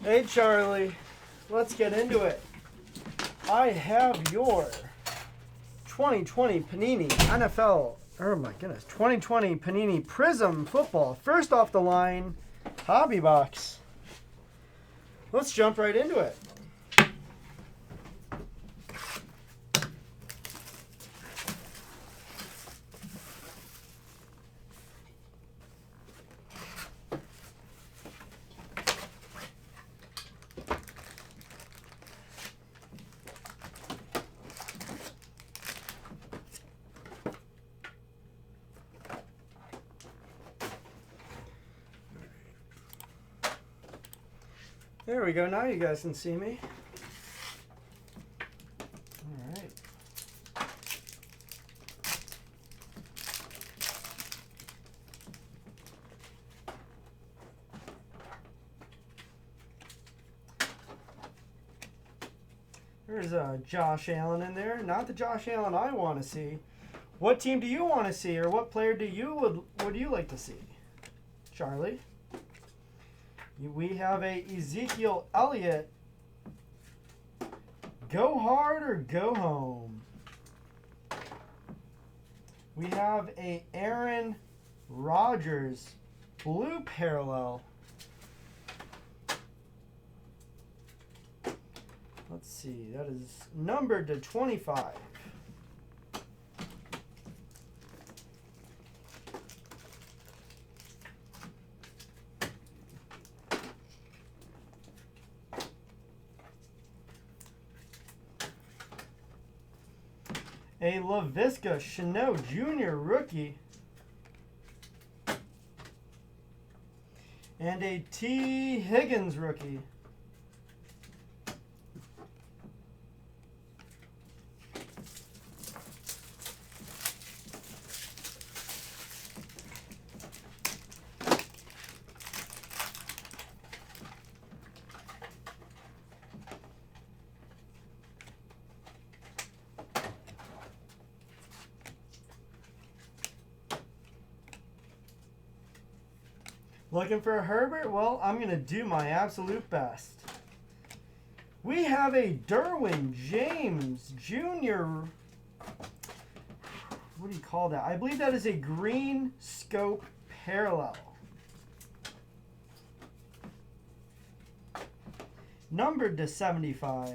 Hey Charlie, let's get into it. I have your 2020 Panini NFL, oh my goodness, 2020 Panini Prizm football. First off the line, hobby box. Let's jump right into it. There we go. Now you guys can see me. All right. There's Josh Allen in there. Not the Josh Allen I want to see. What team do you want to see, or what player do you would you like to see, Charlie? We have a Ezekiel Elliott. Go hard or go home. We have a Aaron Rodgers blue parallel. Let's see, that is numbered to 25. A Laviska Shenault Jr. rookie. And a T. Higgins rookie. Looking for a Herbert? Well, I'm going to do my absolute best. We have a Derwent James Jr. What do you call that? I believe that is a green scope parallel. Numbered to 75.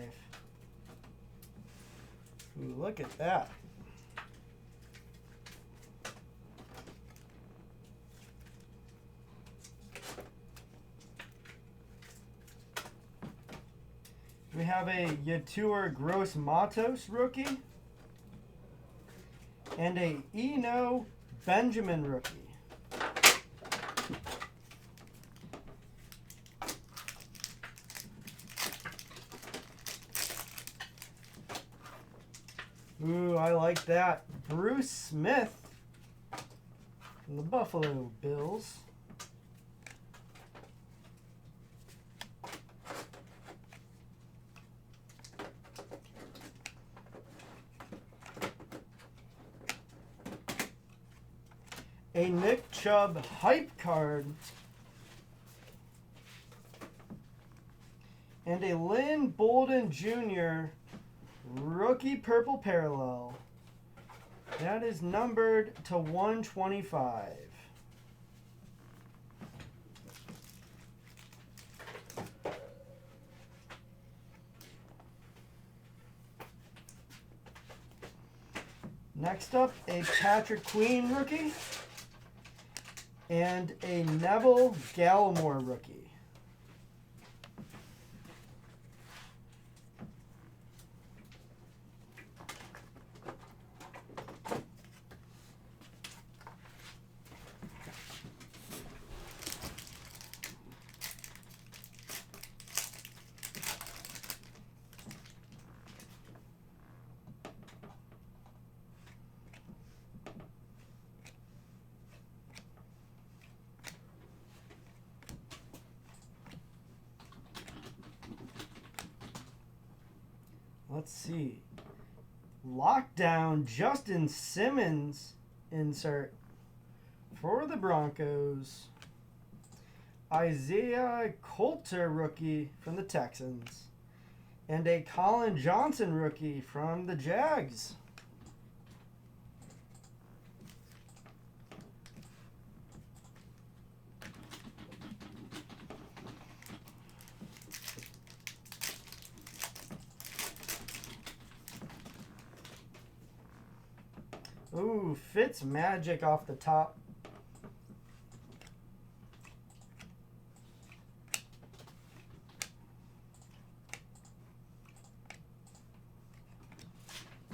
Ooh, look at that. We have a Yetur Gross Matos rookie. And a Eno Benjamin rookie. Ooh, I like that. Bruce Smith from the Buffalo Bills. A Nick Chubb hype card. And a Lynn Bolden Jr. rookie purple parallel. That is numbered to 125. Next up, a Patrick Queen rookie. And a Neville Gallimore rookie. Let's see. Lockdown Justin Simmons insert for the Broncos. Isaiah Coulter rookie from the Texans. And a Colin Johnson rookie from the Jags. Ooh, Fitz Magic off the top.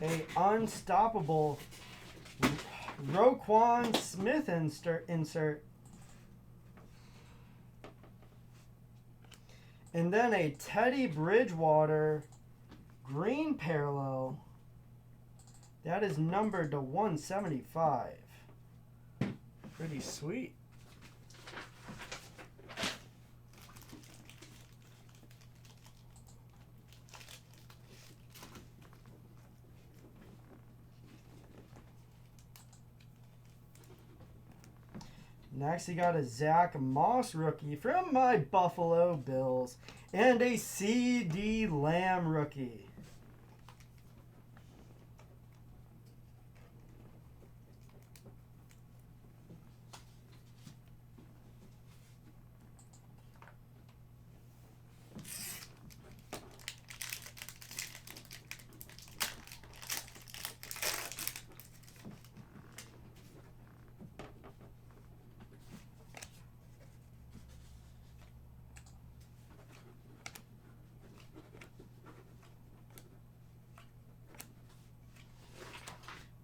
A unstoppable Roquan Smith insert. And then a Teddy Bridgewater green parallel. That is numbered to 175. Pretty sweet. Next, you got a Zach Moss rookie from my Buffalo Bills. And a CD Lamb rookie.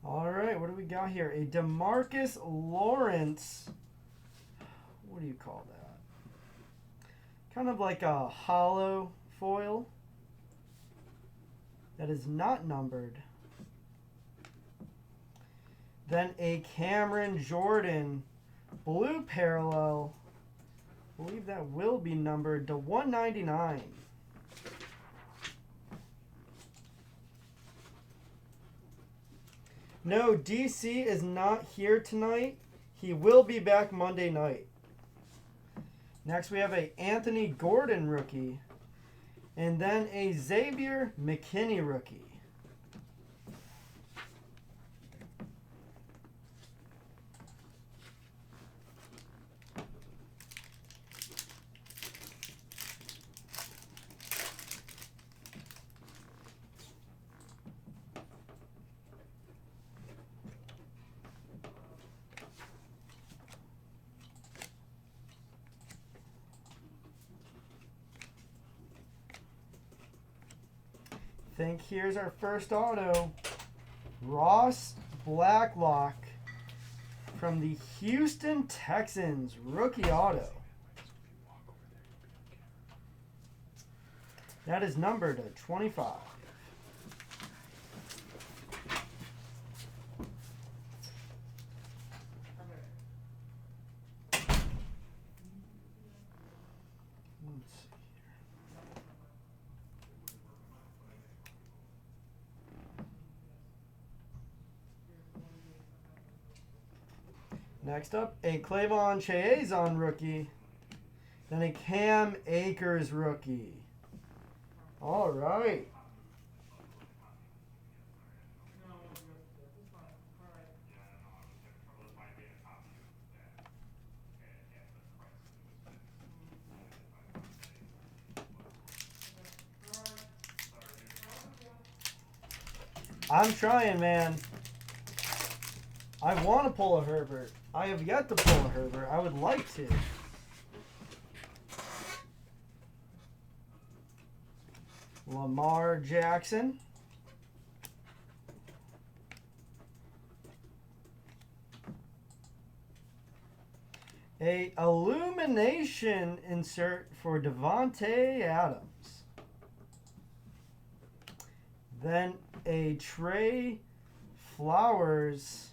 All right, what do we got here? A Demarcus Lawrence. What do you call that? Kind of like a hollow foil that is not numbered. Then a Cameron Jordan blue parallel. I believe that will be numbered to 199. No, DC is not here tonight. He will be back Monday night. Next, we have a Anthony Gordon rookie. And then a Xavier McKinney rookie. I think here's our first auto. Ross Blacklock from the Houston Texans, rookie auto. That is numbered to 25. Next up, a Clavon Chaazon rookie. Then a Cam Akers rookie. All right. I'm trying, man. I want to pull a Herbert. I have yet to pull a Herbert. I would like to. Lamar Jackson. A illumination insert for Devontae Adams. Then a Trey Flowers.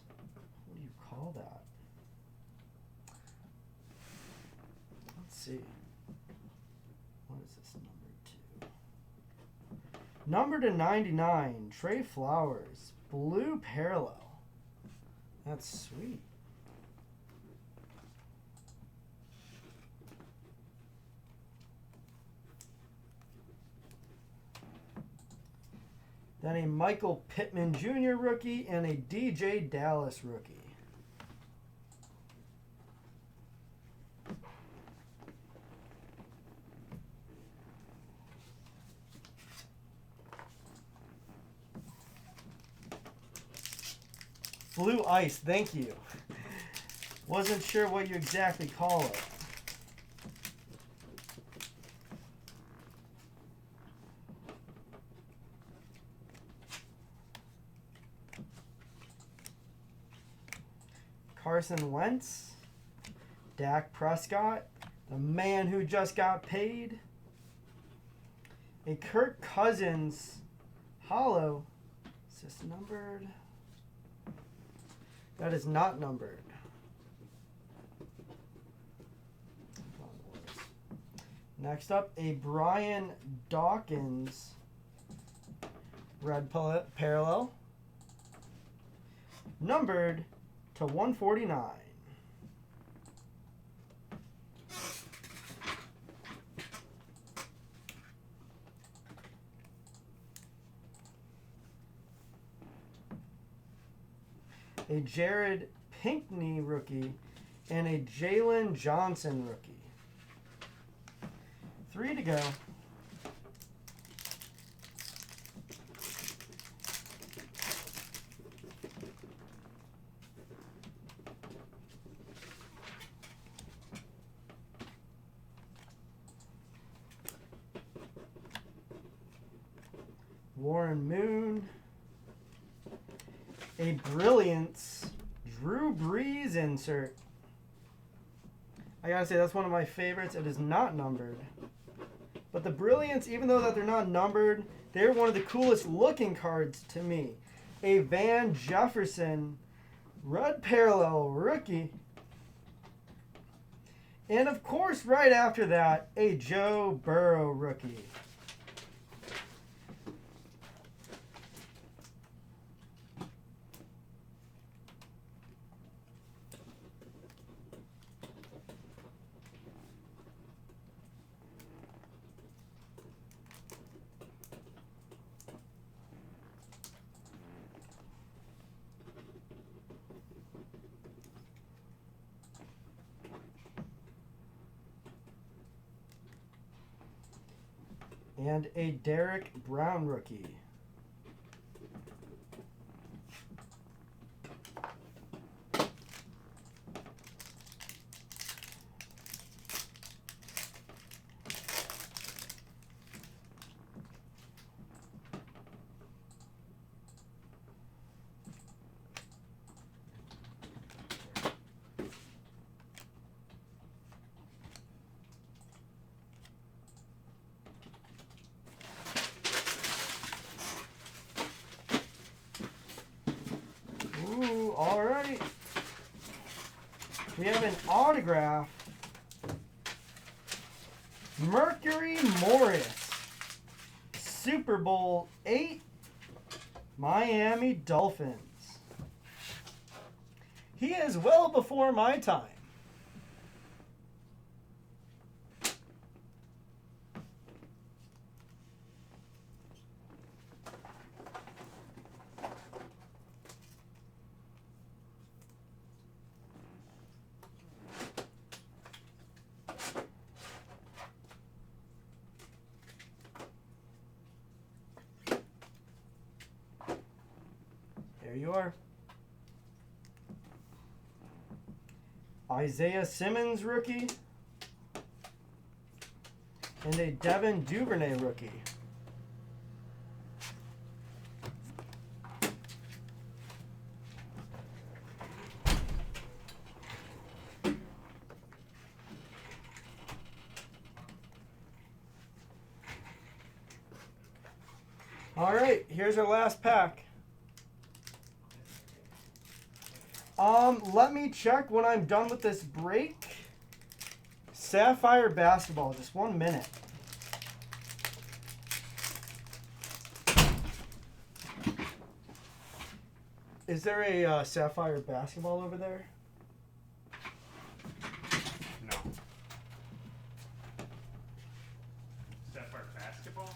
What do you call that? Let's see. What is this number 2? Number to 99. Trey Flowers. Blue parallel. That's sweet. Then a Michael Pittman Jr. rookie and a DJ Dallas rookie. Blue Ice, thank you. Wasn't sure what you exactly call it. Carson Wentz, Dak Prescott, the man who just got paid, a Kirk Cousins hollow. Is this numbered? That is not numbered. Next up, a Brian Dawkins red parallel, numbered to 149. A Jared Pinkney rookie and a Jalen Johnson rookie. 3 to go. Warren Moon. A Brilliance Drew Brees insert. I gotta say, that's one of my favorites. It is not numbered. But the Brilliance, even though that they're not numbered, they're one of the coolest looking cards to me. A Van Jefferson red parallel rookie. And of course, right after that, a Joe Burrow rookie. And a Derek Brown rookie. All right. We have an autograph. Mercury Morris. Super Bowl 8. Miami Dolphins. He is well before my time. There you are. Isaiah Simmons rookie. And a Devin Duvernay rookie. All right, here's our last pack. Let me check when I'm done with this break. Sapphire Basketball, just 1 minute. Is there a Sapphire Basketball over there? No. Sapphire Basketball?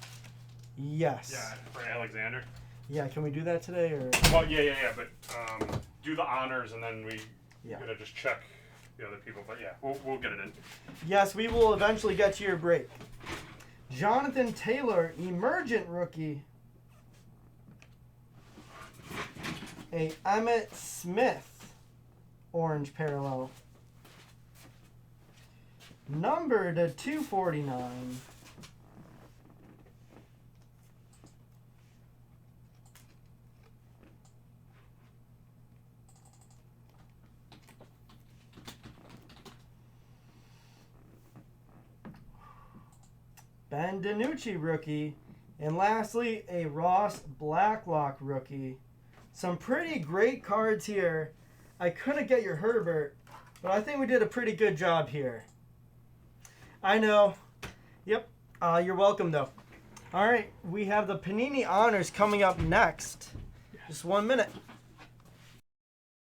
Yes. Yeah, for Alexander. Yeah, can we do that today or? Well, yeah. But do the honors and then we gotta just check the other people. But yeah, we'll get it in. Yes, we will eventually get to your break. Jonathan Taylor, emergent rookie. A Emmitt Smith, orange parallel. Number to 249. Ben DiNucci rookie. And lastly, a Ross Blacklock rookie. Some pretty great cards here. I couldn't get your Herbert, but I think we did a pretty good job here. I know. Yep. You're welcome, though. All right. We have the Panini Honors coming up next. Just 1 minute.